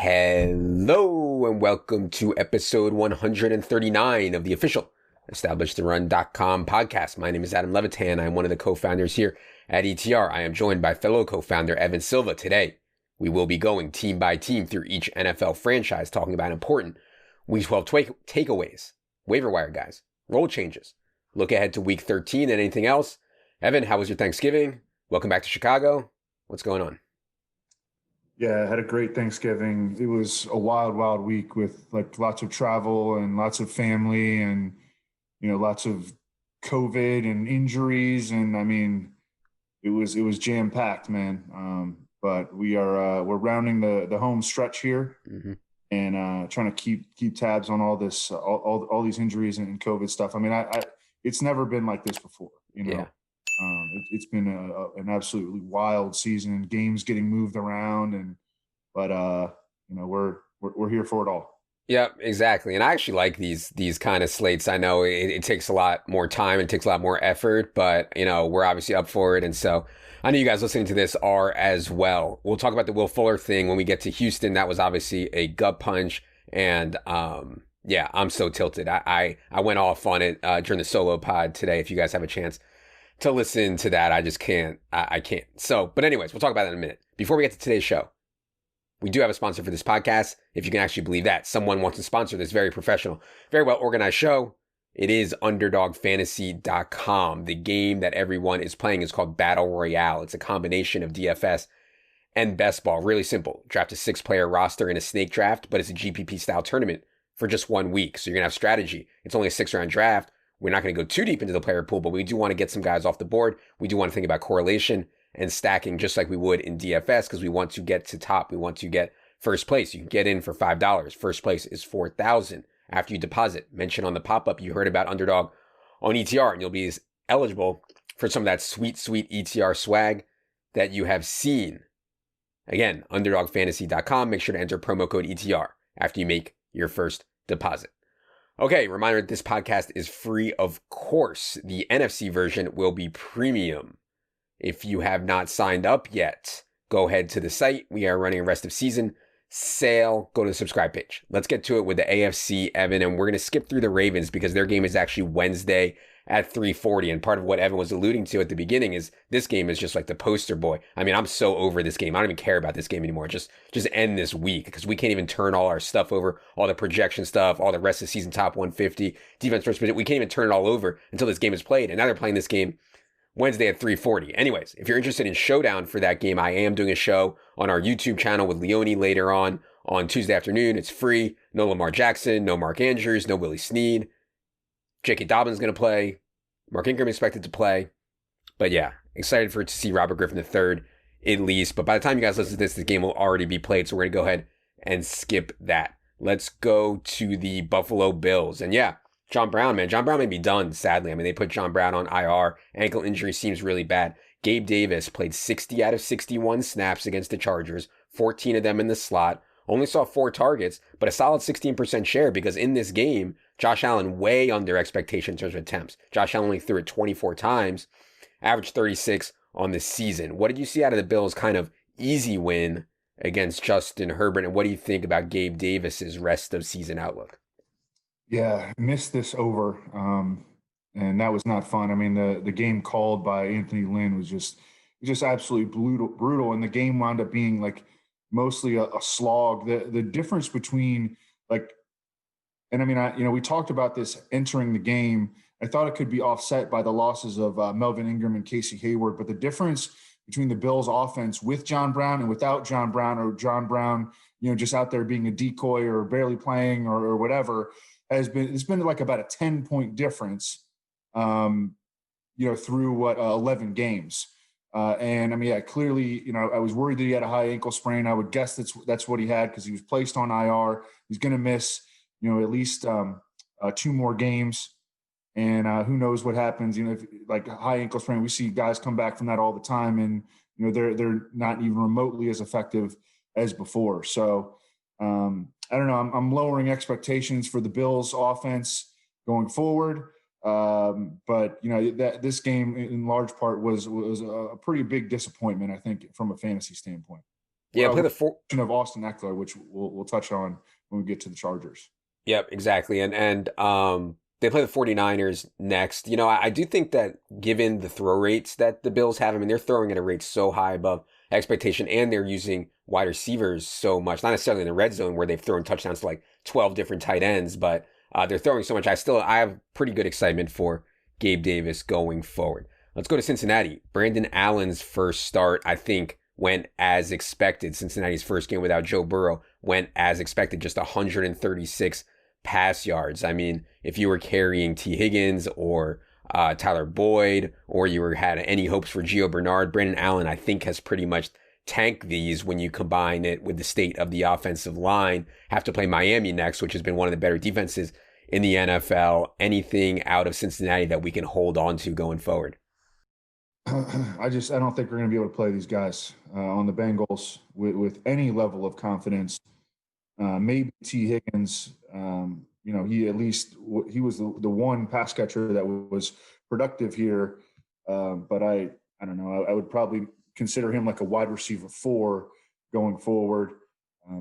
Hello and welcome to episode 139 of the official EstablishTheRun.com podcast. My name is Adam Levitan. I'm one of the co-founders here at ETR. I am joined by fellow co-founder Evan Silva. Today, we will be going team by team through each NFL franchise, talking about important Week 12 takeaways, waiver wire guys, role changes, look ahead to Week 13 and anything else. Evan, how was your Thanksgiving? Welcome back to Chicago. What's going on? Yeah, I had a great Thanksgiving. It was a wild, wild week with like lots of travel and lots of family and, lots of COVID and injuries. And I mean, it was jam packed, man. But we're rounding the home stretch here and trying to keep tabs on all this, all these injuries and COVID stuff. I mean, it's never been like this before, Yeah. It's been an absolutely wild season, games getting moved around, but we're here for it all. Yeah, exactly. And I actually like these kind of slates. I know it takes a lot more time, it takes a lot more effort, but we're obviously up for it. And so I know you guys listening to this are as well. We'll talk about the Will Fuller thing when we get to Houston. That was obviously a gut punch, and yeah, I'm so tilted. I went off on it during the solo pod today. If you guys have a chance to listen to that, I just can't. I can't. So, but anyways, we'll talk about that in a minute. Before we get to today's show, we do have a sponsor for this podcast. If you can actually believe that, someone wants to sponsor this very professional, very well organized show. It is UnderdogFantasy.com. The game that everyone is playing is called Battle Royale. It's a combination of DFS and best ball. Really simple. Draft a 6-player roster in a snake draft, but it's a GPP style tournament for just 1 week. So you're going to have strategy. It's only a 6-round draft. We're not going to go too deep into the player pool, but we do want to get some guys off the board. We do want to think about correlation and stacking just like we would in DFS because we want to get to top. We want to get first place. You can get in for $5. First place is $4,000 after you deposit. Mention on the pop-up you heard about Underdog on ETR, and you'll be eligible for some of that sweet, sweet ETR swag that you have seen. Again, UnderdogFantasy.com. Make sure to enter promo code ETR after you make your first deposit. Okay, reminder that this podcast is free, of course. The NFC version will be premium. If you have not signed up yet, go ahead to the site. We are running a rest of season sale. Go to the subscribe page. Let's get to it with the AFC, Evan, and we're going to skip through the Ravens because their game is actually Wednesday at 3:40. And part of what Evan was alluding to at the beginning is this game is just like the poster boy. I mean, I'm so over this game. I don't even care about this game anymore. Just end this week because we can't even turn all our stuff over, all the projection stuff, all the rest of the season top 150, defense first. We can't even turn it all over until this game is played. And now they're playing this game Wednesday at 3:40. Anyways, if you're interested in Showdown for that game, I am doing a show on our YouTube channel with Leone later on Tuesday afternoon. It's free. No Lamar Jackson, no Mark Andrews, no Willie Snead. J.K. Dobbins is going to play. Mark Ingram expected to play. But yeah, excited to see Robert Griffin III at least. But by the time you guys listen to this, the game will already be played. So we're going to go ahead and skip that. Let's go to the Buffalo Bills. And yeah, John Brown, man. John Brown may be done, sadly. I mean, they put John Brown on IR. Ankle injury seems really bad. Gabe Davis played 60 out of 61 snaps against the Chargers, 14 of them in the slot. Only saw 4 targets, but a solid 16% share because in this game, Josh Allen way under expectation in terms of attempts. Josh Allen only threw it 24 times, averaged 36 on the season. What did you see out of the Bills' kind of easy win against Justin Herbert, and what do you think about Gabe Davis's rest of season outlook? Yeah, I missed this over, and that was not fun. I mean, the game called by Anthony Lynn was just absolutely brutal, and the game wound up being like mostly a slog. The difference between like, and I mean, we talked about this entering the game. I thought it could be offset by the losses of Melvin Ingram and Casey Hayward, but the difference between the Bills' offense with John Brown and without John Brown, or John Brown, just out there being a decoy or barely playing or whatever, it's been like about a 10-point difference, through 11 games. And I mean, yeah, clearly, I was worried that he had a high ankle sprain. I would guess that's what he had because he was placed on IR. He's going to miss, at least 2 more games. And who knows what happens, if like a high ankle sprain, we see guys come back from that all the time and, they're not even remotely as effective as before. So I don't know. I'm lowering expectations for the Bills offense going forward. But that this game in large part was a pretty big disappointment, I think, from a fantasy standpoint. Yeah, play the four. Of Austin Eckler, which we'll touch on when we get to the Chargers. Yep, exactly. And they play the 49ers next. I do think that given the throw rates that the Bills have, I mean, they're throwing at a rate so high above expectation, and they're using wide receivers so much, not necessarily in the red zone where they've thrown touchdowns to like 12 different tight ends, but they're throwing so much. I have pretty good excitement for Gabe Davis going forward. Let's go to Cincinnati. Brandon Allen's first start, I think, went as expected. Cincinnati's first game without Joe Burrow went as expected, just 136 pass yards. I mean, if you were carrying T. Higgins or Tyler Boyd, or you had any hopes for Gio Bernard, Brandon Allen, I think, has pretty much tanked these when you combine it with the state of the offensive line. Have to play Miami next, which has been one of the better defenses in the NFL. Anything out of Cincinnati that we can hold on to going forward? I don't think we're going to be able to play these guys on the Bengals with any level of confidence. Maybe T. Higgins, he was the one pass catcher that was productive here. But I don't know. I would probably consider him like a wide receiver 4 going forward.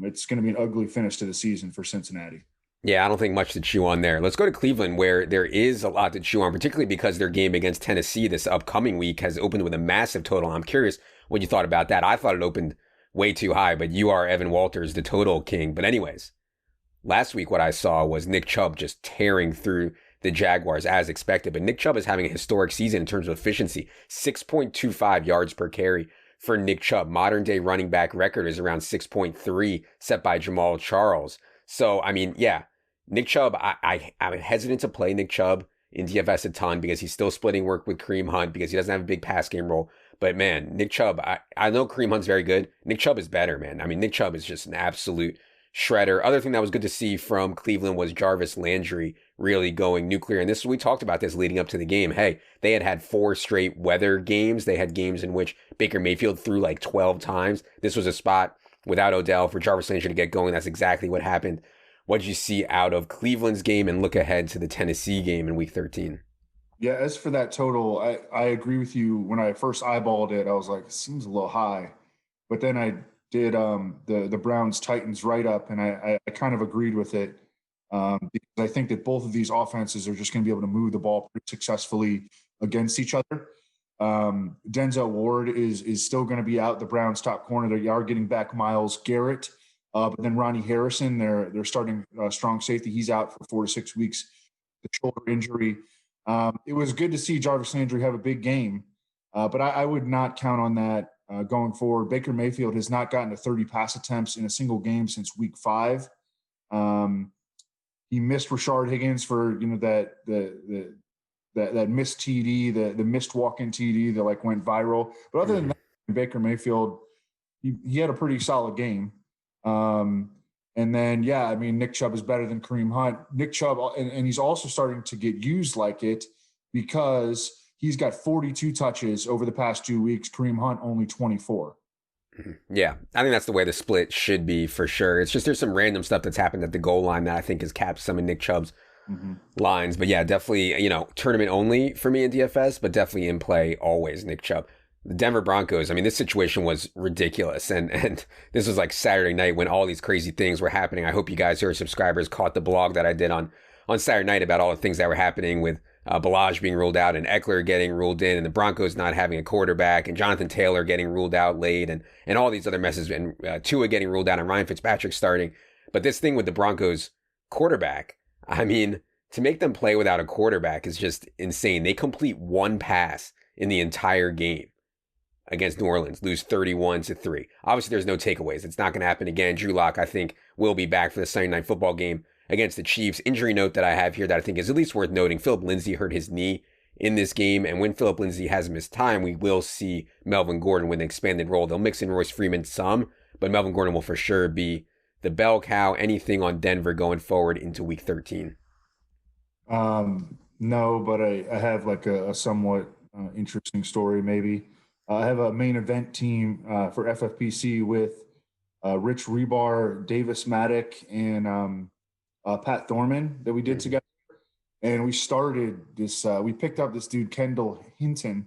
It's going to be an ugly finish to the season for Cincinnati. Yeah, I don't think much to chew on there. Let's go to Cleveland, where there is a lot to chew on, particularly because their game against Tennessee this upcoming week has opened with a massive total. I'm curious what you thought about that. I thought it opened way too high, but you are Evan Walters, the total king. But anyways, last week what I saw was Nick Chubb just tearing through the Jaguars as expected. But Nick Chubb is having a historic season in terms of efficiency, 6.25 yards per carry for Nick Chubb. Modern day running back record is around 6.3, set by Jamal Charles. So, I mean, yeah. Nick Chubb, I'm hesitant to play Nick Chubb in DFS a ton because he's still splitting work with Kareem Hunt because he doesn't have a big pass game role. But man, Nick Chubb, I know Kareem Hunt's very good. Nick Chubb is better, man. I mean, Nick Chubb is just an absolute shredder. Other thing that was good to see from Cleveland was Jarvis Landry really going nuclear. And we talked about this leading up to the game. Hey, they had 4 straight weather games. They had games in which Baker Mayfield threw like 12 times. This was a spot without Odell for Jarvis Landry to get going. That's exactly what happened. What did you see out of Cleveland's game, and look ahead to the Tennessee game in Week 13? Yeah, as for that total, I agree with you. When I first eyeballed it, I was like, it seems a little high. But then I did the Browns-Titans write-up, and I kind of agreed with it because I think that both of these offenses are just going to be able to move the ball pretty successfully against each other. Denzel Ward is still going to be out, the Browns' top corner. They are getting back Myles Garrett. But then Ronnie Harrison, they're starting strong safety. He's out for 4 to 6 weeks, the shoulder injury. It was good to see Jarvis Landry have a big game, but I would not count on that going forward. Baker Mayfield has not gotten to 30 pass attempts in a single game since Week 5. He missed Rashard Higgins for that missed TD, the missed walk-in TD that like went viral. But other than that, Baker Mayfield, he had a pretty solid game. And then, I mean, Nick Chubb is better than Kareem Hunt. Nick Chubb, and he's also starting to get used like it because he's got 42 touches over the past 2 weeks. Kareem Hunt only 24. Yeah, I think that's the way the split should be for sure. It's just there's some random stuff that's happened at the goal line that I think has capped some of Nick Chubb's lines. But yeah, definitely, tournament only for me in DFS, but definitely in play always Nick Chubb. The Denver Broncos, I mean, this situation was ridiculous. And this was like Saturday night when all these crazy things were happening. I hope you guys who are subscribers caught the blog that I did on Saturday night about all the things that were happening with Balaj being ruled out and Eckler getting ruled in and the Broncos not having a quarterback and Jonathan Taylor getting ruled out late and all these other messes and Tua getting ruled out and Ryan Fitzpatrick starting. But this thing with the Broncos quarterback, I mean, to make them play without a quarterback is just insane. They complete 1 pass in the entire game against New Orleans, lose 31-3. Obviously, there's no takeaways. It's not going to happen again. Drew Lock, I think, will be back for the Sunday Night Football game against the Chiefs. Injury note that I have here that I think is at least worth noting. Philip Lindsay hurt his knee in this game, and when Philip Lindsay has missed time, we will see Melvin Gordon with an expanded role. They'll mix in Royce Freeman some, but Melvin Gordon will for sure be the bell cow. Anything on Denver going forward into Week 13? No, but I have like a somewhat interesting story maybe. I have a main event team for FFPC with Rich Rebar, Davis Maddock, and Pat Thorman that we did together. And we started this, we picked up this dude, Kendall Hinton,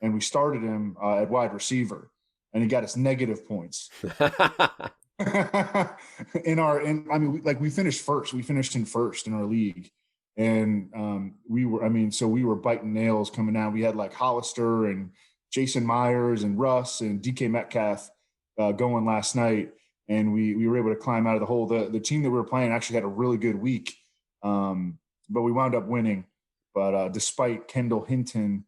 and we started him at wide receiver. and he got us negative points. I mean, we finished first. We finished in first in our league. And we were biting nails coming out. We had like Hollister and Jason Myers and Russ and DK Metcalf going last night. And we were able to climb out of the hole. The team that we were playing actually had a really good week, but we wound up winning. But despite Kendall Hinton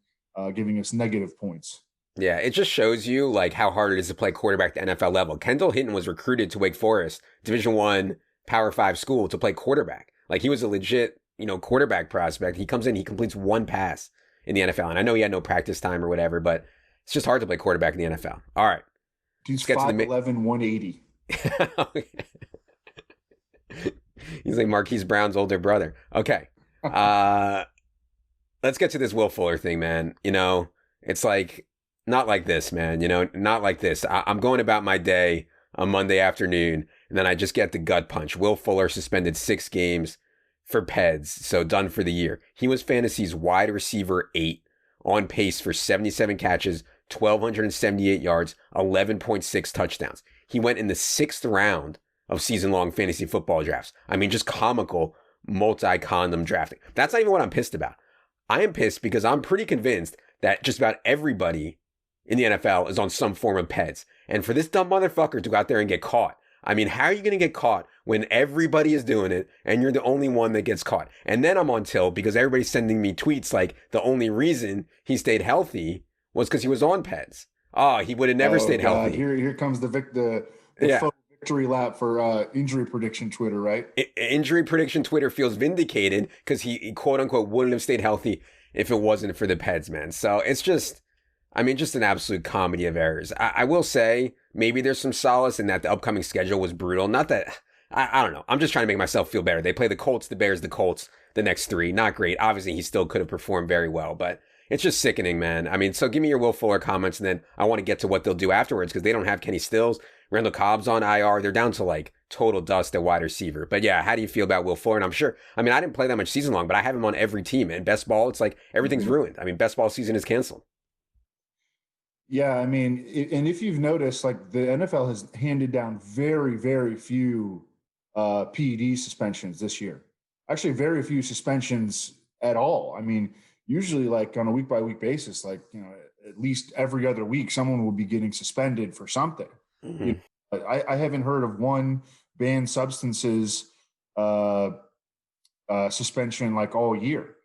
giving us negative points. Yeah, it just shows you like how hard it is to play quarterback at the NFL level. Kendall Hinton was recruited to Wake Forest, Division I, Power 5 school, to play quarterback. Like, he was a legit, quarterback prospect. He comes in, he completes one pass in the NFL. And I know he had no practice time or whatever, but it's just hard to play quarterback in the NFL. All right. He's 5'11", 180. He's like Marquise Brown's older brother. Okay. Let's get to this Will Fuller thing, man. It's like, not like this, man. Not like this. I'm going about my day on Monday afternoon, and then I just get the gut punch. Will Fuller suspended 6 games for PEDs, so done for the year. He was Fantasy's wide receiver 8, on pace for 77 catches, 1,278 yards, 11.6 touchdowns. He went in the 6th round of season-long fantasy football drafts. I mean, just comical multi-condom drafting. That's not even what I'm pissed about. I am pissed because I'm pretty convinced that just about everybody in the NFL is on some form of PEDs. And for this dumb motherfucker to go out there and get caught, I mean, how are you going to get caught when everybody is doing it and you're the only one that gets caught? And then I'm on tilt because everybody's sending me tweets like the only reason he stayed healthy was because he was on PEDs. Oh, he would have never stayed healthy. Here comes the victory lap for injury prediction Twitter, right? Injury prediction Twitter feels vindicated because he quote unquote wouldn't have stayed healthy if it wasn't for the PEDs, man. So it's just an absolute comedy of errors. I will say maybe there's some solace in that the upcoming schedule was brutal. Not that, I don't know. I'm just trying to make myself feel better. They play the Colts, the Bears, the Colts, the next 3. Not great. Obviously, he still could have performed very well, but it's just sickening, man. I mean, so give me your Will Fuller comments, and then I want to get to what they'll do afterwards because they don't have Kenny Stills. Randall Cobb's on IR. They're down to like total dust at wide receiver. But yeah, how do you feel about Will Fuller? And I'm sure, I mean, I didn't play that much season long, but I have him on every team. And best ball, it's like everything's ruined. I mean, best ball season is canceled. Yeah, I mean, and if you've noticed, like the NFL has handed down very, very few PED suspensions this year. Actually, very few suspensions at all. I mean, usually like on a week by week basis, like, at least every other week, someone will be getting suspended for something. Mm-hmm. I haven't heard of one banned substances suspension like all year.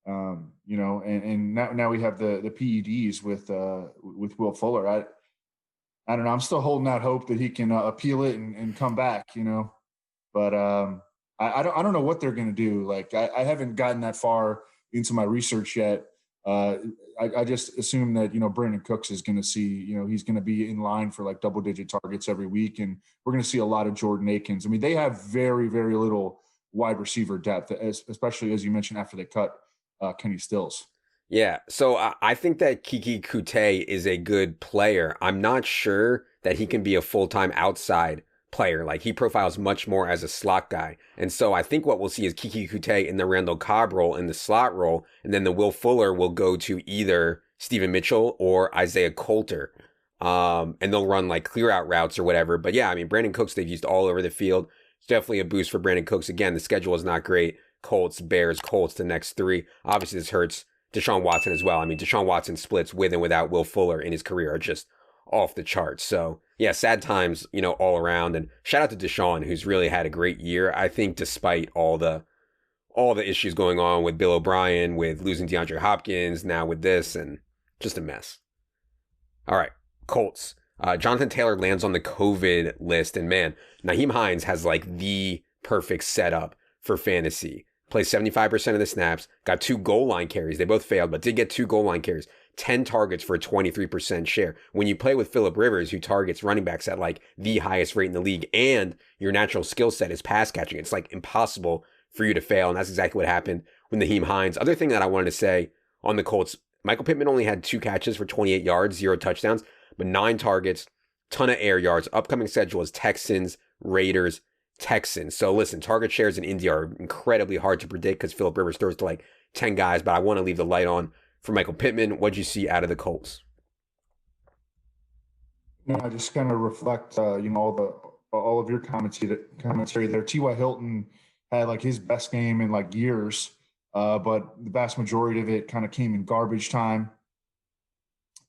And now we have the PEDs with Will Fuller. I don't know. I'm still holding out hope that he can appeal it and come back, but I don't know what they're going to do. Like I haven't gotten that far into my research yet. I just assume that, Brandon Cooks is going to see, he's going to be in line for like double-digit targets every week, and we're going to see a lot of Jordan Akins. I mean, they have very, very little wide receiver depth, especially as you mentioned after they cut Kenny Stills. Yeah, so I think that Kiki Kute is a good player. I'm not sure that he can be a full-time outside player. Like, he profiles much more as a slot guy. And so I think what we'll see is Kiki Kute in the Randall Cobb role, in the slot role, and then the Will Fuller will go to either Steven Mitchell or Isaiah Coulter. And they'll run like clear out routes or whatever. But yeah, I mean, Brandon Cooks, they've used all over the field. It's definitely a boost for Brandon Cooks. Again, the schedule is not great. Colts, Bears, Colts, the next 3. Obviously, this hurts Deshaun Watson as well. I mean, Deshaun Watson splits with and without Will Fuller in his career are just off the charts. So yeah, sad times, all around. And shout out to Deshaun, who's really had a great year. I think despite all the issues going on with Bill O'Brien, with losing DeAndre Hopkins, now with this, and just a mess. All right, Colts. Jonathan Taylor lands on the COVID list, and man, Nyheim Hines has like the perfect setup for fantasy. Plays 75% of the snaps, got 2 goal line carries. They both failed, but did get 2 goal line carries. 10 targets for a 23% share. When you play with Phillip Rivers, who targets running backs at like the highest rate in the league, and your natural skill set is pass catching, it's like impossible for you to fail. And that's exactly what happened with Nyheim Hines. Other thing that I wanted to say on the Colts, Michael Pittman only had 2 catches for 28 yards, 0 touchdowns, but 9 targets, ton of air yards. Upcoming schedule is Texans, Raiders, Texans. So listen, target shares in Indy are incredibly hard to predict because Phillip Rivers throws to like 10 guys, but I want to leave the light on for Michael Pittman. What'd you see out of the Colts? No, I just kind of reflect, all of your commentary there. T.Y. Hilton had like his best game in like years, but the vast majority of it kind of came in garbage time.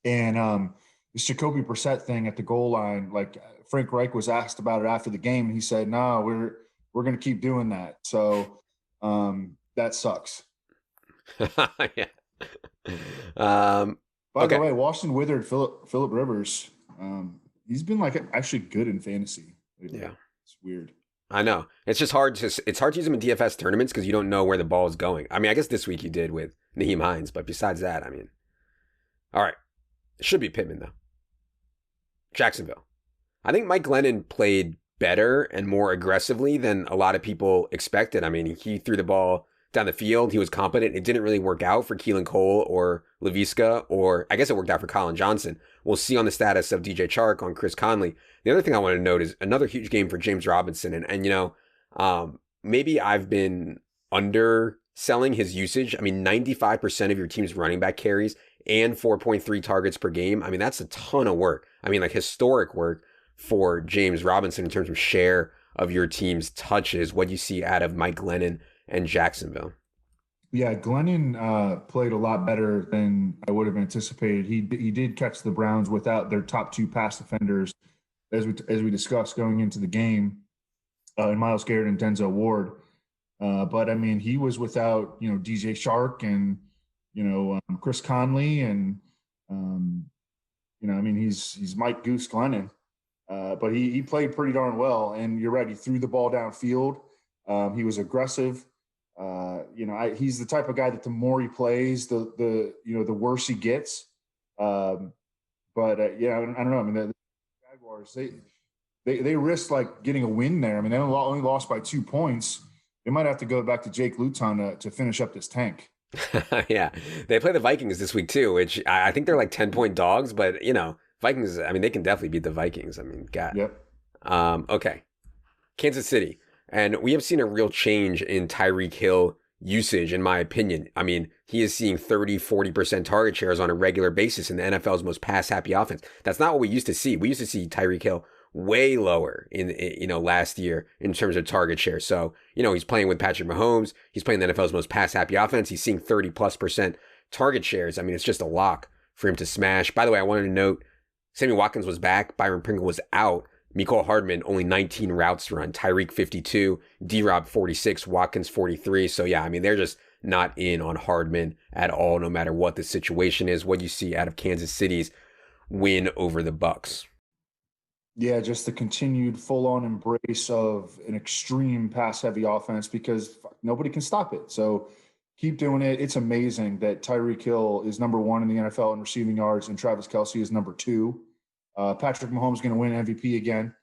And this Jacoby Brissett thing at the goal line, like Frank Reich was asked about it after the game, and he said, "No, we're going to keep doing that." So that sucks. Yeah. By the Okay. way, Washington withered Philip Rivers. He's been like actually good in fantasy lately. Yeah. It's weird. I know. It's hard to use him in DFS tournaments because you don't know where the ball is going. I mean, I guess this week you did with Naheem Hines, but besides that, I mean, all right. It should be Pittman though. Jacksonville. I think Mike Glennon played better and more aggressively than a lot of people expected. I mean, he threw the ball down the field. He was competent. It didn't really work out for Keelan Cole or Laviska, or I guess it worked out for Colin Johnson. We'll see on the status of DJ Chark, on Chris Conley. The other thing I want to note is another huge game for James Robinson. And maybe I've been underselling his usage. I mean, 95% of your team's running back carries and 4.3 targets per game. I mean, that's a ton of work. I mean, like historic work for James Robinson in terms of share of your team's touches. What do you see out of Mike Glennon and Jacksonville? Yeah, Glennon played a lot better than I would have anticipated. He did catch the Browns without their top two pass defenders, as we discussed going into the game, and Myles Garrett and Denzel Ward. But I mean, he was without DJ Shark and Chris Conley and I mean he's Mike Goose Glennon, but he played pretty darn well. And you're right, he threw the ball downfield. He was aggressive. He's the type of guy that the more he plays, the worse he gets. I don't know. I mean, the Jaguars they risked like getting a win there. I mean, they only lost by 2 points. They might have to go back to Jake Luton to finish up this tank. Yeah, they play the Vikings this week too, which I think they're like 10-point dogs, but Vikings. I mean, they can definitely beat the Vikings. I mean, God. Yep. Okay, Kansas City. And we have seen a real change in Tyreek Hill usage, in my opinion. I mean, he is seeing 30-40% target shares on a regular basis in the NFL's most pass-happy offense. That's not what we used to see. We used to see Tyreek Hill way lower in last year in terms of target share. So, he's playing with Patrick Mahomes. He's playing the NFL's most pass-happy offense. He's seeing 30+% target shares. I mean, it's just a lock for him to smash. By the way, I wanted to note, Sammy Watkins was back. Byron Pringle was out. Mecole Hardman, only 19 routes run. Tyreek, 52. D-Rob, 46. Watkins, 43. So, yeah, I mean, they're just not in on Hardman at all, no matter what the situation is. What do you see out of Kansas City's win over the Bucs? Yeah, just the continued full-on embrace of an extreme pass-heavy offense because nobody can stop it. So keep doing it. It's amazing that Tyreek Hill is number 1 in the NFL in receiving yards and Travis Kelce is number 2. Patrick Mahomes is going to win MVP again.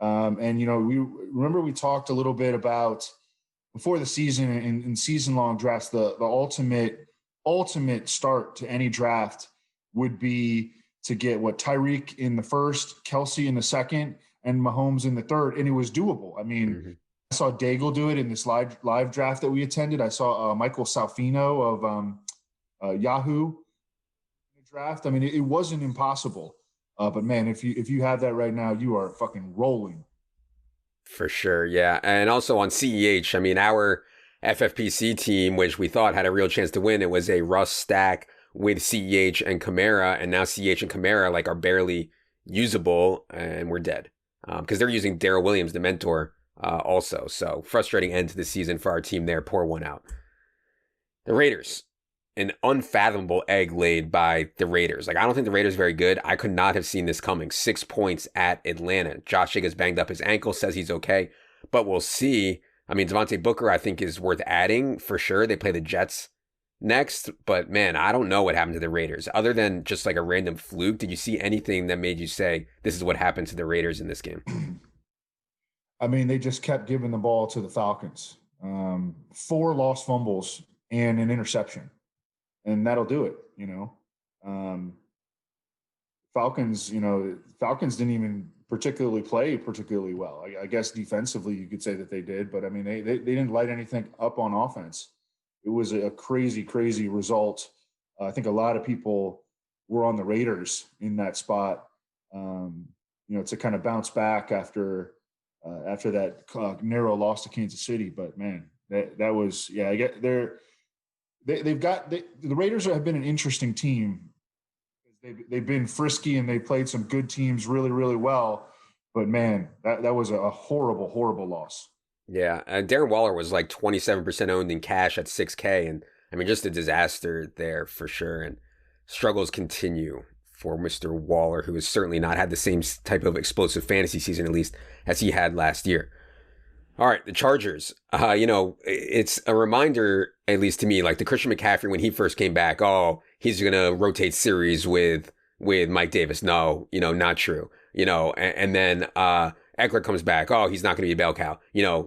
We talked a little bit about before the season in season-long drafts, the ultimate start to any draft would be to get Tyreek in the first, Kelce in the second, and Mahomes in the third, and it was doable. I mean, I saw Daigle do it in this live draft that we attended. I saw Michael Salfino of Yahoo draft. I mean, it wasn't impossible. But man, if you have that right now, you are fucking rolling. For sure, yeah. And also on CEH, I mean, our FFPC team, which we thought had a real chance to win, it was a Russ stack with CEH and Kamara, and now CEH and Kamara are barely usable, and we're dead because they're using Darrell Williams, the mentor, also. So frustrating end to the season for our team there. Pour one out. The Raiders. An unfathomable egg laid by the Raiders. I don't think the Raiders are very good. I could not have seen this coming. 6 points at Atlanta. Josh Jacobs banged up his ankle, says he's okay, but we'll see. I mean, Devontae Booker, I think, is worth adding for sure. They play the Jets next, but man, I don't know what happened to the Raiders. Other than just a random fluke, did you see anything that made you say, this is what happened to the Raiders in this game? I mean, they just kept giving the ball to the Falcons. 4 lost fumbles and an interception. And that'll do it, Falcons didn't even play particularly well. I guess defensively you could say that they did, but I mean, they didn't light anything up on offense. It was a crazy, crazy result. I think a lot of people were on the Raiders in that spot. to kind of bounce back after that narrow loss to Kansas City. But man, that was, yeah, I get the Raiders have been an interesting team. They've been frisky and they played some good teams really, really well. But man, that was a horrible, horrible loss. Yeah, Darren Waller was like 27% owned in cash at 6K, and I mean, just a disaster there for sure. And struggles continue for Mr. Waller, who has certainly not had the same type of explosive fantasy season, at least, as he had last year. All right, the Chargers. It's a reminder, at least to me, like the Christian McCaffrey when he first came back. Oh, he's gonna rotate series with Mike Davis. No, not true. And then Eckler comes back. Oh, he's not going to be a bell cow.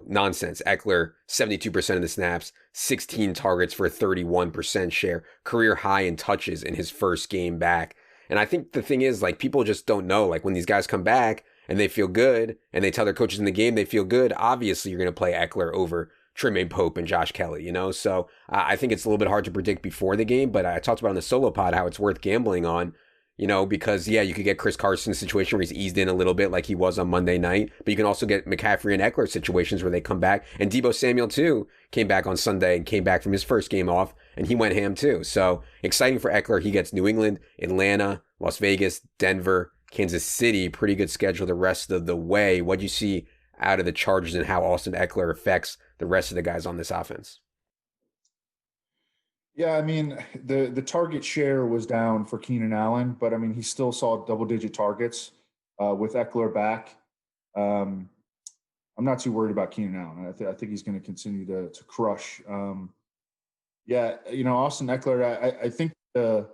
Nonsense. Eckler, 72% of the snaps, 16 targets for a 31% share, career high in touches in his first game back. And I think the thing is, like, people just don't know, like, when these guys come back and they feel good and they tell their coaches in the game they feel good, obviously you're going to play Eckler over Tremaine Pope and Josh Kelly, So I think it's a little bit hard to predict before the game, but I talked about on the solo pod how it's worth gambling on, because, yeah, you could get Chris Carson's situation where he's eased in a little bit like he was on Monday night, but you can also get McCaffrey and Eckler situations where they come back. And Deebo Samuel, too, came back on Sunday and came back from his first game off, and he went ham, too. So exciting for Eckler. He gets New England, Atlanta, Las Vegas, Denver, Kansas City. Pretty good schedule the rest of the way. What do you see out of the Chargers and how Austin Eckler affects the rest of the guys on this offense? Yeah, I mean, the target share was down for Keenan Allen, but I mean, he still saw double-digit targets with Eckler back. I'm not too worried about Keenan Allen. I think he's going to continue to crush. Austin Eckler. I think Kalen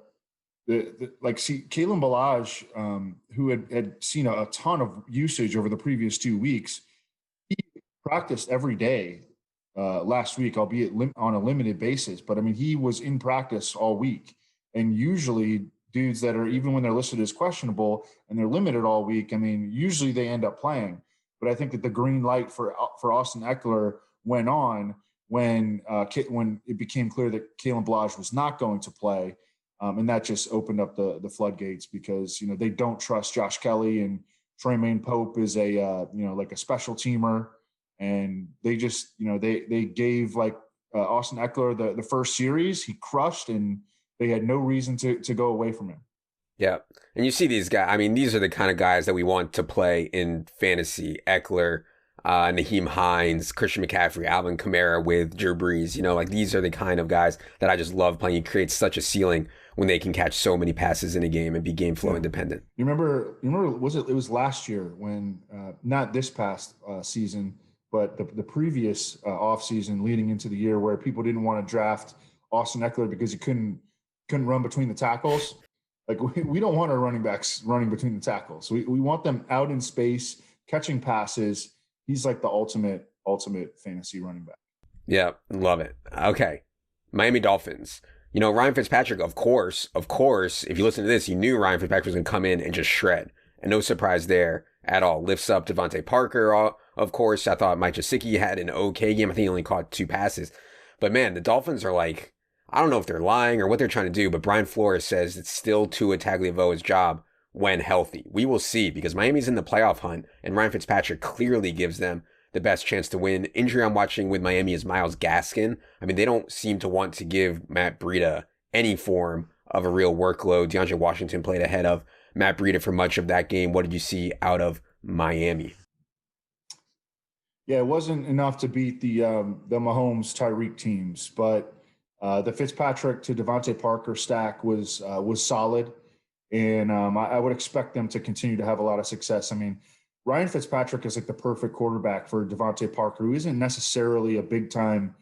Ballage, who had seen a ton of usage over the previous 2 weeks, he practiced every day last week, albeit on a limited basis. But I mean, he was in practice all week. And usually dudes that are, even when they're listed as questionable and they're limited all week, I mean, usually they end up playing. But I think that the green light for Austin Eckler went on when it became clear that Kalen Ballage was not going to play. And that just opened up the floodgates because, they don't trust Josh Kelly, and Tremaine Pope is like a special teamer. And they just, they gave Austin Eckler the first series. He crushed, and they had no reason to go away from him. Yeah. And you see these guys, I mean, these are the kind of guys that we want to play in fantasy. Eckler, Naheem Hines, Christian McCaffrey, Alvin Kamara with Drew Brees. These are the kind of guys that I just love playing. You create such a ceiling when they can catch so many passes in a game and be game flow independent. You remember, it was last year when, not this past season, but the previous offseason leading into the year, where people didn't want to draft Austin Eckler because he couldn't run between the tackles. Like, we don't want our running backs running between the tackles. We want them out in space, catching passes. He's like the ultimate fantasy running back. Yeah, love it. Okay, Miami Dolphins. Ryan Fitzpatrick, of course, if you listen to this, you knew Ryan Fitzpatrick was going to come in and just shred. And no surprise there at all. Lifts up Devontae Parker, of course. I thought Mike Gesicki had an okay game. I think he only caught 2 passes. But man, the Dolphins are like, I don't know if they're lying or what they're trying to do, but Brian Flores says it's still Tua Tagovailoa's job when healthy. We will see, because Miami's in the playoff hunt, and Ryan Fitzpatrick clearly gives them the best chance to win. Injury I'm watching with Miami is Myles Gaskin. I mean, they don't seem to want to give Matt Breida any form of a real workload. DeAndre Washington played ahead of Matt Breida for much of that game. What did you see out of Miami? Yeah, it wasn't enough to beat the Mahomes Tyreek teams, but the Fitzpatrick to Devontae Parker stack was solid, and I would expect them to continue to have a lot of success. I mean, Ryan Fitzpatrick is like the perfect quarterback for Devontae Parker, who isn't necessarily a big time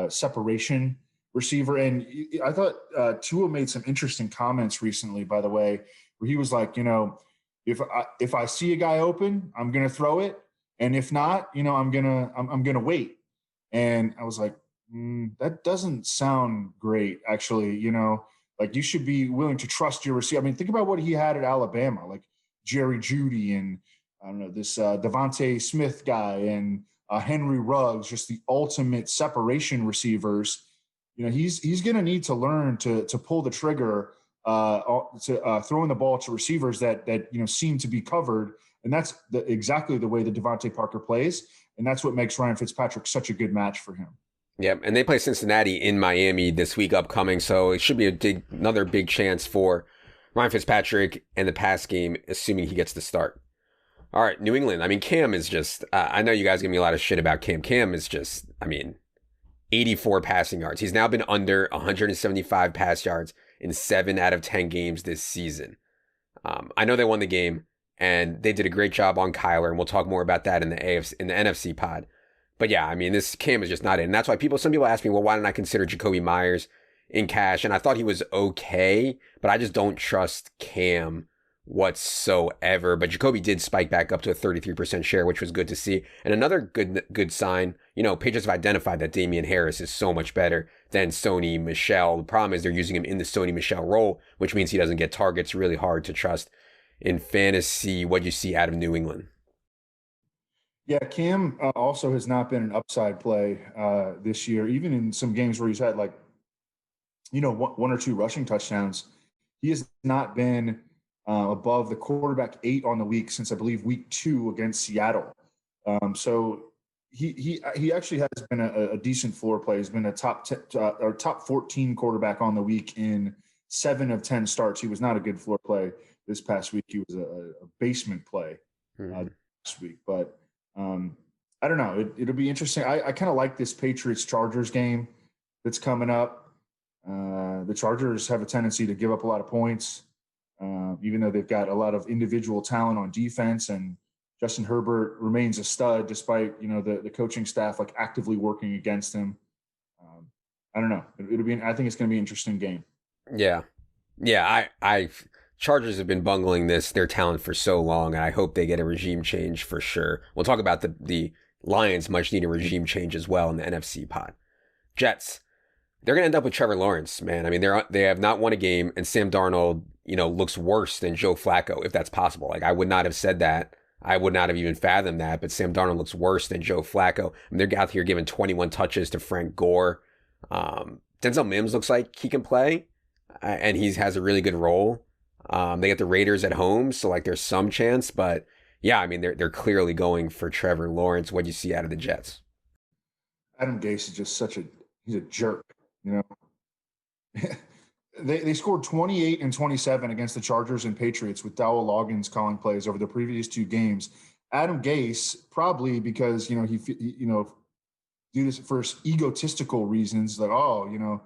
separation receiver. And I thought Tua made some interesting comments recently, by the way, where he was like, if I see a guy open, I'm gonna throw it, and if not, I'm gonna wait. And I was like, that doesn't sound great, actually. Like, you should be willing to trust your receiver. I mean, think about what he had at Alabama, like Jerry Jeudy and I don't know, this Devontae Smith guy and Henry Ruggs, just the ultimate separation receivers. He's going to need to learn to pull the trigger throwing the ball to receivers that seem to be covered, and that's exactly the way that Devontae Parker plays, and that's what makes Ryan Fitzpatrick such a good match for him. Yep, and they play Cincinnati in Miami this week upcoming, so it should be another big chance for Ryan Fitzpatrick and the pass game, assuming he gets the start. All right, New England. I mean, Cam is just, I know you guys give me a lot of shit about Cam. Cam is just, 84 passing yards. He's now been under 175 pass yards in 7 out of 10 games this season. I know they won the game, and they did a great job on Kyler, and we'll talk more about that in the NFC pod. But yeah, this Cam is just not in. And that's why some people ask me, well, why didn't I consider Jacoby Myers in cash? And I thought he was okay, but I just don't trust Cam whatsoever. But Jacoby did spike back up to a 33% share, which was good to see. And another good sign, Patriots have identified that Damian Harris is so much better than Sony Michel. The problem is they're using him in the Sony Michel role, which means he doesn't get targets. Really hard to trust in fantasy. What you see out of New England? Yeah, Cam also has not been an upside play this year, even in some games where he's had one or two rushing touchdowns. He has not been above the quarterback 8 on the week since I believe week 2 against Seattle. So he actually has been a decent floor play. He's been a top 14 quarterback on the week in 7 of 10 starts. He was not a good floor play this past week. He was a basement play this week, but. I don't know. It'll be interesting. I kind of like this Patriots-Chargers game that's coming up. The Chargers have a tendency to give up a lot of points, even though they've got a lot of individual talent on defense. And Justin Herbert remains a stud despite, the coaching staff actively working against him. I don't know. I think it's going to be an interesting game. Yeah. Yeah. Chargers have been bungling their talent for so long, and I hope they get a regime change for sure. We'll talk about the Lions much need a regime change as well in the NFC pod. Jets, they're going to end up with Trevor Lawrence, man. They have not won a game, and Sam Darnold, looks worse than Joe Flacco, if that's possible. I would not have said that. I would not have even fathomed that, but Sam Darnold looks worse than Joe Flacco. They're out here giving 21 touches to Frank Gore. Denzel Mims looks like he can play, and he has a really good role. They get the Raiders at home, so there's some chance, but yeah, they're clearly going for Trevor Lawrence. What do you see out of the Jets? Adam Gase is just he's a jerk, They scored 28 and 27 against the Chargers and Patriots with Dowell Loggins calling plays over the previous 2 games. Adam Gase, probably because, he do this for egotistical reasons, we're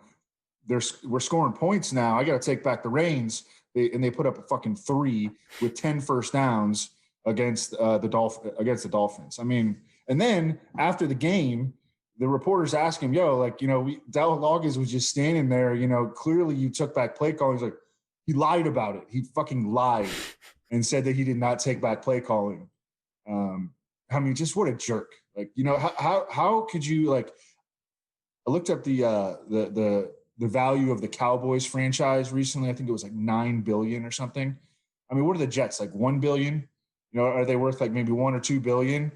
scoring points now. I got to take back the reins. They put up a fucking 3 with 10 first downs against the Dolphins. And then after the game, the reporters ask him, Dowell Loggins was just standing there, clearly you took back play calling. He's like, he lied about it. He fucking lied and said that he did not take back play calling. Just what a jerk. How could you I looked up the value of the Cowboys franchise recently. I think it was $9 billion or something. What are the Jets, $1 billion? Are they worth maybe $1 or $2 billion?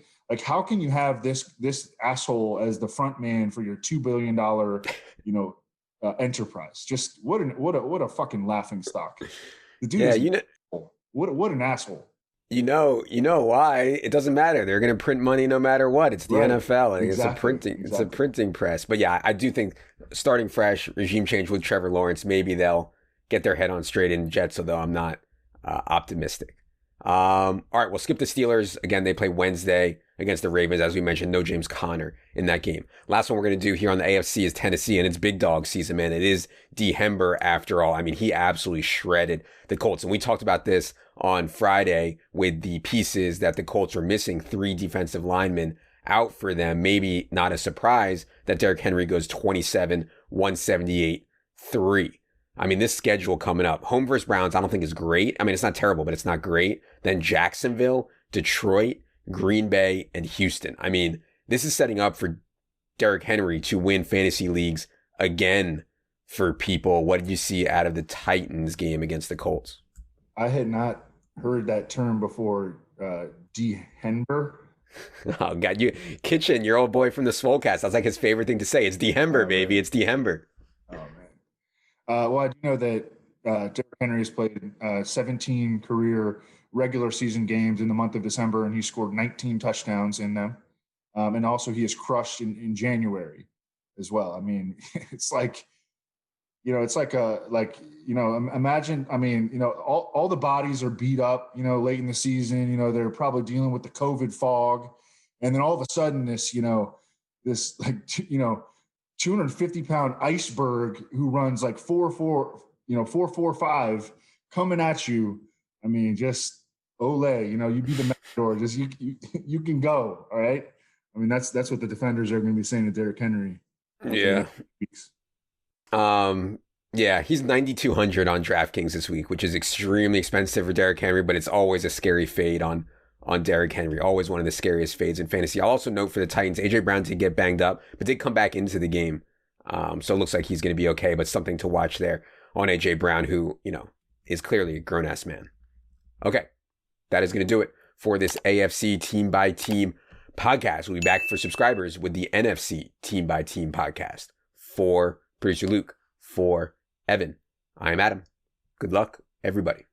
How can you have this asshole as the front man for your $2 billion, enterprise? Just what a fucking laughing stock. The dude what an asshole. You know why? It doesn't matter. They're going to print money no matter what. It's the NFL. Exactly. It's a printing press. But yeah, I do think starting fresh, regime change with Trevor Lawrence, maybe they'll get their head on straight in Jets, although I'm not optimistic. All right, we'll skip the Steelers. Again, they play Wednesday against the Ravens. As we mentioned, no James Conner in that game. Last one we're going to do here on the AFC is Tennessee, and it's big dog season, man. It is D. Hember after all. He absolutely shredded the Colts. And we talked about this on Friday with the pieces that the Colts are missing. 3 defensive linemen out for them. Maybe not a surprise that Derrick Henry goes 27, 178, 3. This schedule coming up, home versus Browns, I don't think is great. It's not terrible, but it's not great. Then Jacksonville, Detroit, Green Bay, and Houston. This is setting up for Derrick Henry to win fantasy leagues again for people. What did you see out of the Titans game against the Colts? I had not heard that term before. D. Hember. Oh, God. Kitchen, your old boy from the Swolecast. That's his favorite thing to say. It's D. Hember, baby. It's D. Hember. Oh, man. Well, I do know that Derrick Henry has played 17 career regular season games in the month of December, and he scored 19 touchdowns in them. And also he is crushed in January as well. I mean, it's like, it's like imagine, all the bodies are beat up, late in the season, they're probably dealing with the COVID fog. And then all of a sudden this 250-pound iceberg who runs like 4.45 coming at you. I mean, just ole, you be the matador, just you can go. All right. I mean, that's what the defenders are going to be saying to Derrick Henry. Yeah. Yeah, he's 9,200 on DraftKings this week, which is extremely expensive for Derrick Henry, but it's always a scary fade on Derrick Henry. Always one of the scariest fades in fantasy. I'll also note for the Titans, AJ Brown did get banged up, but did come back into the game. So it looks like he's going to be okay, but something to watch there on AJ Brown, who, is clearly a grown-ass man. Okay, that is going to do it for this AFC Team by Team podcast. We'll be back for subscribers with the NFC Team by Team podcast. For producer Luke, for Evan, I am Adam. Good luck, everybody.